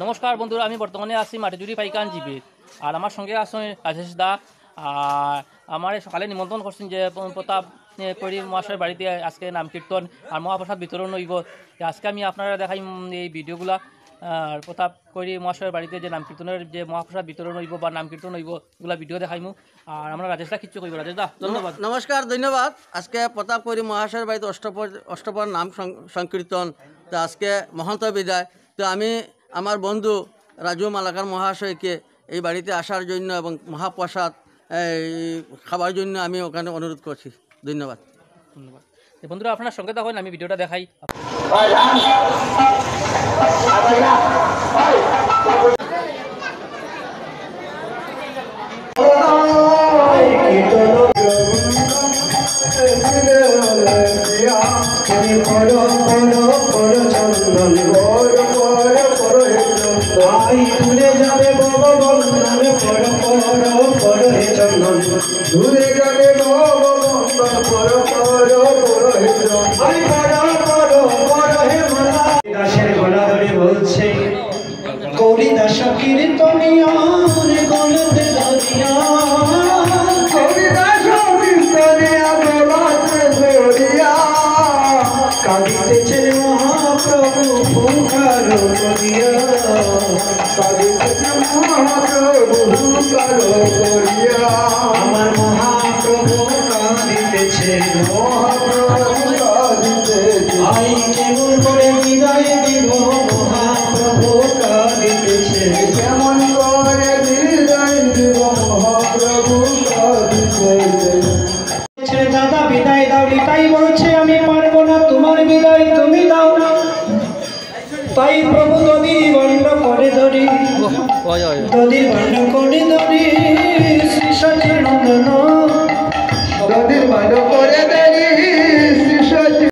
नमस्कार बंधुरा बर्तमाने आছি মাটিজুড়ি পাইকান জিবি और আমার সঙ্গে আছে রাজেশ দা আর আমার সকালে নিমন্ত্রণ করছেন যে প্রতাপ করি মহাশয়ের বাড়িতে আজকে নাম কীর্তন আর মহাপ্রসাদ বিতরণ হইব। আজকে আমি আপনারা দেখাই এই ভিডিওগুলা আর প্রতাপ করি মহাশয়ের বাড়িতে যে নাম কীর্তনের যে মহাপ্রসাদ বিতরণ হইব বা নাম কীর্তন হইব এগুলা ভিডিও দেখাইমু। আর আমরা রাজেশ দা কিচ্ছু কইব। রাজেশ দা ধন্যবাদ। নমস্কার, ধন্যবাদ। আজকে প্রতাপ করি মহাশয়ের বাড়িতে অষ্টপর নাম সংকীর্তন। তো আজকে মহন্ত বিদায়। তো আমি আমার বন্ধু রাজু মালাকার মহাশয়কে এই বাড়িতে আসার জন্য এবং মহাপ্রসাদ খাবার জন্য আমি ওখানে অনুরোধ করছি। ধন্যবাদ। ধন্যবাদ বন্ধুরা, আপনার সঙ্গে থাকুন, আমি ভিডিওটা দেখাই। দাসের গলা ধরে বলছে গৌরী দাস কীর্তনিয়া গলতে ধরিয়া গৌরী দাস কীর্তনিয়া গলতে ধরিয়া কাঁদিতেছেন মহাপ্রভু পুকার করিয়া কাঁদিতেছেন মহাপ্রভু পুকার করিয়া আমার মহাপ্রভু কাঁদিতেছেন মহাপ্রভু কাঁদিতেছেন আই কেমন করে বিদায় দিব মহাপ্রভু কাঁদিতেছে কেমন করে বিদায় দিব মহাপ্রভু কাঁদিতেছে দাদা বিদায় দাও তাই বলছে আমি পারবো না তোমার বিদায় তুমি দাও তাই প্রভু দধি বন্ধ করে ধরি দধি বন্ধ করে ধরি শ্রী সচিনন্দন দধি বন্ধ করে ধরি শ্রী সচিন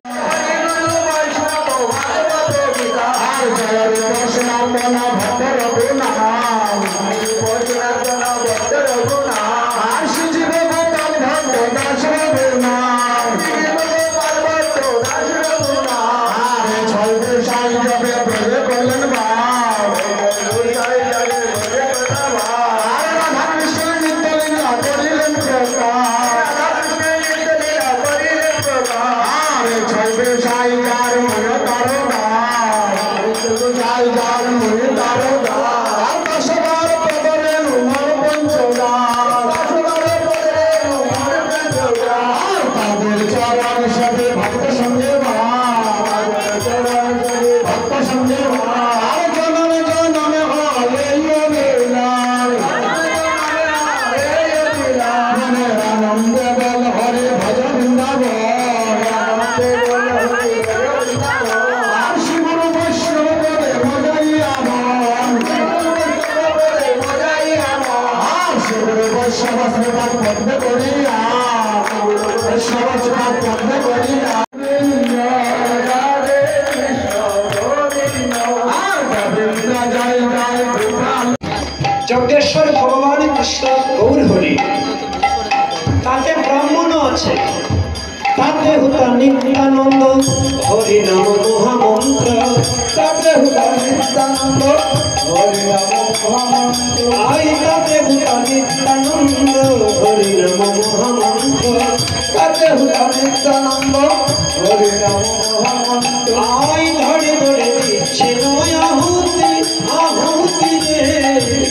যজ্ঞেশ্বর ভগবান কৃষ্ণ গৌর হরি তাতে ব্রাহ্মণ আছে তাতে হুতা নিত্যানন্দ হরি নাম মহামন্ত্র তাতে হুতা নিত্যানন্দ হরি নাম মহামন্ত্র আই তাতে হুতা নিত্যানন্দ হরি নাম মহামন্ত্র তাতে হুতা নিত্যানন্দ হরি নাম মহামন্ত্র আই ধরে ধরে দিচ্ছে নয় আহুতি আহুতি রে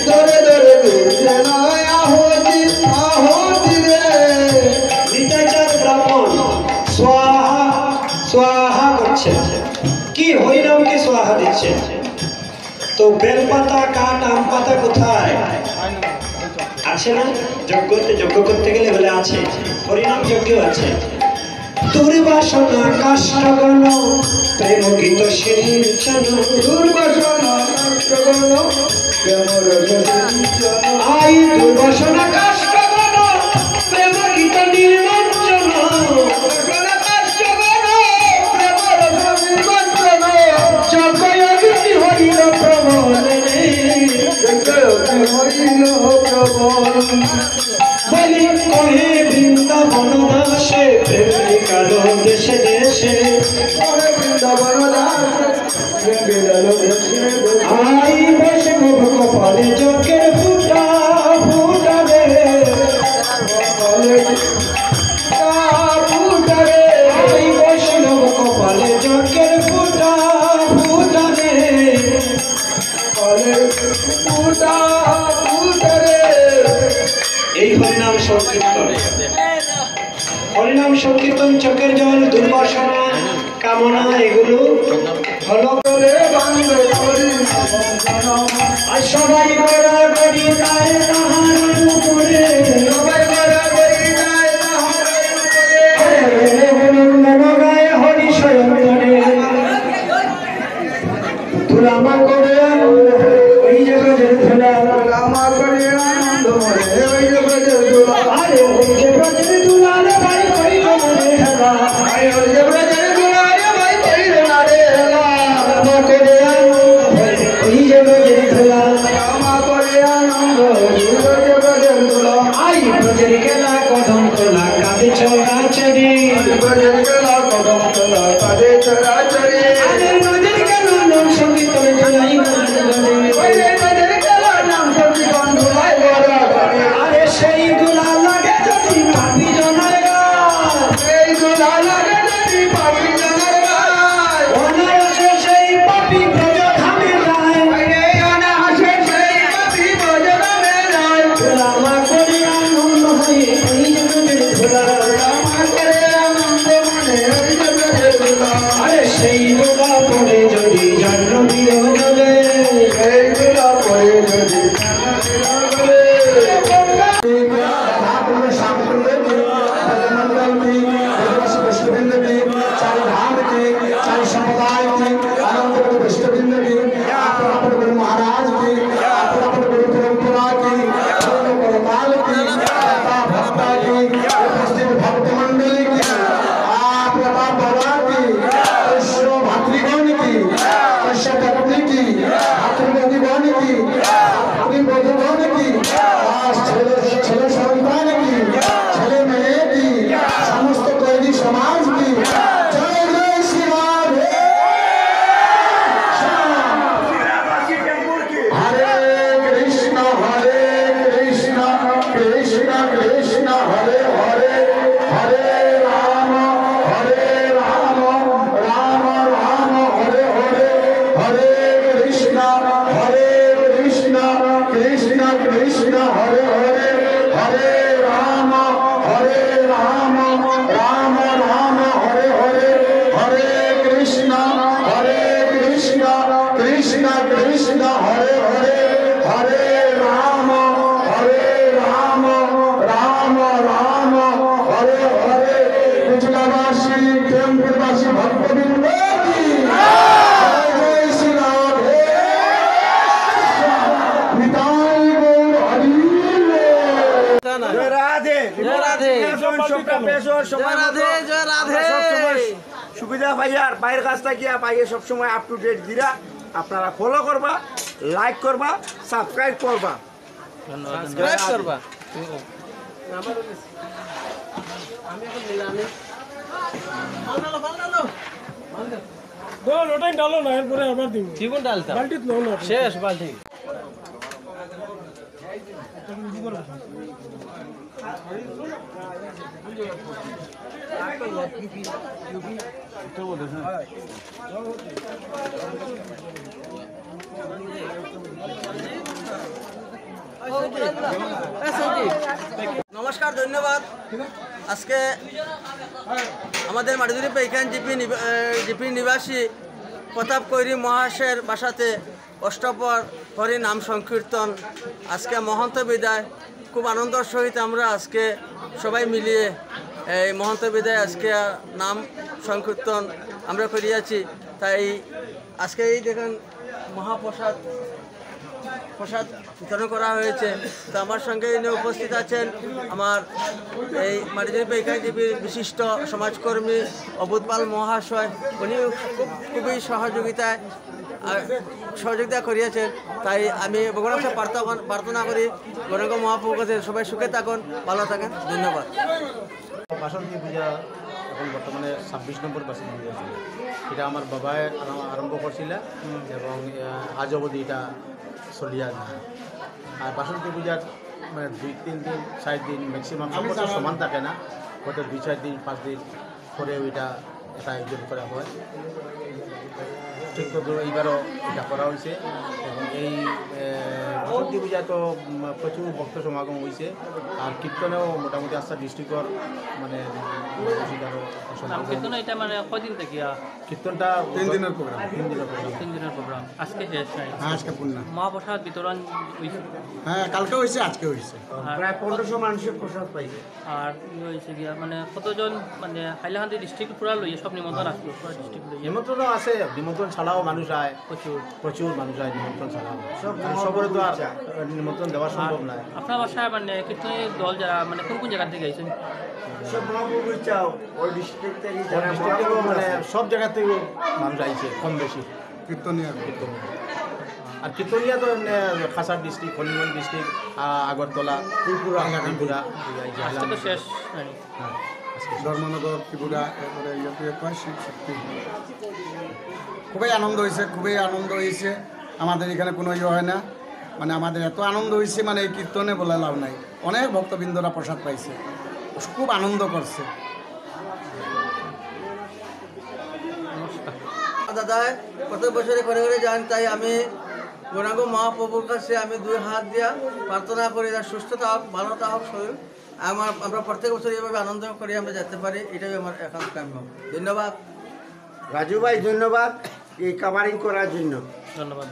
ধরে ধরে দিচ্ছে নয় আহুতি আহুতি রে নিতাচার ব্রাহ্মণ स्वाहा स्वाहा করছে কি হরিনামকে स्वाहा দিচ্ছে। তো বেলপাতা কাঠ আম পাতা কোথায় আছে না? যজ্ঞ করতে গেলে বলে আছে, হরিনাম যজ্ঞ আছে। দুর্বাসনা কাষ্ঠগণ প্রেম গীত সিঞ্চন দুর্বাসনা কাষ্ঠগণ প্রেম রসিঞ্চন আই দুর্বাসনা কাষ্ঠগণ প্রেম গীত নির্মঞ্চন হরিল প্রবল বলি কহে বৃন্দাবন দাসে প্রেম কালো দেশে দেশে আই বৈষ্ণব কপালে চোখের ফুটা ফুটা রে ফুটা রে আই বৈষ্ণব কপালে চোখের ফুটা ফুটা রে ফুটা ফুটা রে। এই হরিনাম সংকীর্তন, হরিনাম সংকীর্তন, চোখের জল, দুর্বাসনা, কামনা, এগুলো ভালো করে বাংলা আর সবাই করা করি যায় তাহার উপরে, সবাই করা করি যায় তাহার উপরে গায়ে হরি সয়ন্তরে তুলামা করে ওই যে গজের ধুলা তুলামা করে আনন্দ মনে ওই যে গজের ধুলা আরে ওই যে গজের ধুলা রে ভাই কই মনে হেলা আরে ওই যে গজের ধুলা রে ভাই কই রে হেলা তুলামা করে আনন্দ ওই যে গজের ধুলা তুলামা করে আনন্দ ওই যে গজের ধুলা আই গজের কেলা কদম তোলা কাঁদে ছড়া চড়ি গজের কেলা কদম তোলা কাঁদে ছড়া চড়ি আরে গজের কেলা নাম সংকীর্তন ধুলাই আরে সেই দুলা লাগে যদি পাপি জনার সেই দুলা লাগে যদি পাপি জনার অনায়াসে সেই পাপি ব্রজ ধামে যায় অনায়াসে সেই পাপি ব্রজ ধামে যায় তুলামা করে আনন্দ হয়ে ওই জগতের ধুলা তুলামা করে আনন্দ মনে ওই জগতের ধুলা আরে সেই দুলা পড়ে যদি জন্ম বিরোধে সেই দুলা পড়ে যদি সুবিধা পাইয়ার বাইরের কাজটা গিয়া পাইয়ে সবসময় আপ টু ডেট দিরা আপনারা ফলো করবা, লাইক করবা, সাবস্ক্রাইব করবা, সাবস্ক্রাইব করবা। ওটাই ডালো না, এরপরে আবার দিব। জীবন ডালতা বালতিত নাও না, শেষ বালতি। নমস্কার, ধন্যবাদ। আজকে আমাদের মাটিজুরি পেইখান জিপি নিবাসী প্রতাপ কৈরি মহাশয়ের বাসাতে অষ্টপর হরি নাম সংকীর্তন, আজকে মহন্ত বিদায়। খুব আনন্দের সহিত আমরা আজকে সবাই মিলিয়ে এই মহন্ত বিদায় আজকে নাম সংকীর্তন আমরা করিয়াছি। তাই আজকে এই দেখেন মহাপ্রসাদ বিতরণ করা হয়েছে। তো আমার সঙ্গে ইনি উপস্থিত আছেন আমার এই মাটিজুরি পেইখান জিপির বিশিষ্ট সমাজকর্মী অবুধ পাল মহাশয়। উনি খুবই সহযোগিতায় সহযোগিতা করিয়েছেন। তাই আমি ভগবানের কাছে প্রার্থনা করি গৌরাঙ্গ মহাপ্রভুর কাছে সবাই সুখে থাকুন, ভালো থাকেন। ধন্যবাদ। বাসন্তী পূজা এখন বর্তমানে 26 নম্বর বাসন্তী পূজা ছিল। এটা আমার বাবাই আরম্ভ করছিল এবং আজ অবধি এটা চলিয়া যায়। আর বাসন্তী পূজার মানে 2-3 দিন 4 দিন ম্যাক্সিমাম সব বছর সমান থাকে না, হয়তো 2-4 দিন 5 দিন পরে ওইটা এটা আয়োজন করা হয়। ঠিক তো এইবারও এটা করা হয়েছে এবং এই বাসন্তী পূজা তো প্রচুর ভক্ত সমাগম হয়েছে। আর কীর্তনেও মোটামুটি আস্থা ডিস্ট্রিক্টর মানে নাম কীর্তন এটা মানে কদিন থেকে কীর্তনটা 3 দিনের প্রোগ্রাম। 3 দিনের program। 3 দিনের প্রোগ্রাম আজকে শেষ নাই হ্যাঁ, আজকে পূর্ণ। মহাপ্রসাদ বিতরণ হয়েছে হ্যাঁ, কালকে হয়েছে, আজকে হয়েছে। প্রায় 1500 মানুষের প্রসাদ পাইছে। আর কি হয়েছে গিয়া মানে কতজন মানে হাইলাকান্দি ডিস্ট্রিক্ট পুরা লইয়ে সব নিমন্ত্রণ আসলো পুরা ডিস্ট্রিক্ট লইয়ে নিমন্ত্রণও আছে, নিমন্ত্রণ ছাড়াও মানুষ আয়, প্রচুর। প্রচুর মানুষ আয় নিমন্ত্রণ ছাড়াও। সবরে তো আর নিমন্ত্রণ দেওয়া সম্ভব নয়। আপনার বাসায় মানে কীর্তনের দল যারা মানে কোন কোন জায়গা থেকে আইছেন? সব মহাপ্রভু চাও ওই ডিস্ট্রিক্ট থেকে যারা ডিস্ট্রিক্ট থেকেও মানে সব জায়গা থেকে মানুষ আইছে কম বেশি। কীর্তনীয় আর কীর্তনিয়া তো খাসার ডিস্ট্রিক্ট, হলিগঞ্জ ডিস্ট্রিক্ট, আগরতলা, ত্রিপুরা, আজকে তো শেষ নাই ধর্মনগর, ত্রিপুরা, এরপরে ইয়েতে কয় শিব শক্তি। খুবই আনন্দ হয়েছে, খুবই আনন্দ হয়েছে। আমাদের এখানে কোনো ইয়ে হয় না, মানে আমাদের এত আনন্দ হয়েছে মানে এই কীর্তনে বলে লাভ নাই। অনেক ভক্তবৃন্দরা প্রসাদ পাইছে, খুব আনন্দ করছে। দাদা প্রত্যেক বছরে করে করে যান, তাই আমি গৌরাঙ্গ মহাপ্রভুর কাছে আমি 2 হাত দিয়া প্রার্থনা করি তার সুস্থতা হোক, ভালো হোক শরীর। আমরা প্রত্যেক বছর এইভাবে আনন্দ করে আমরা যেতে পারি, এটাই আমার এখন কাম্য। ধন্যবাদ। রাজু ভাই, ধন্যবাদ এই কাভারিং করার জন্য। ধন্যবাদ।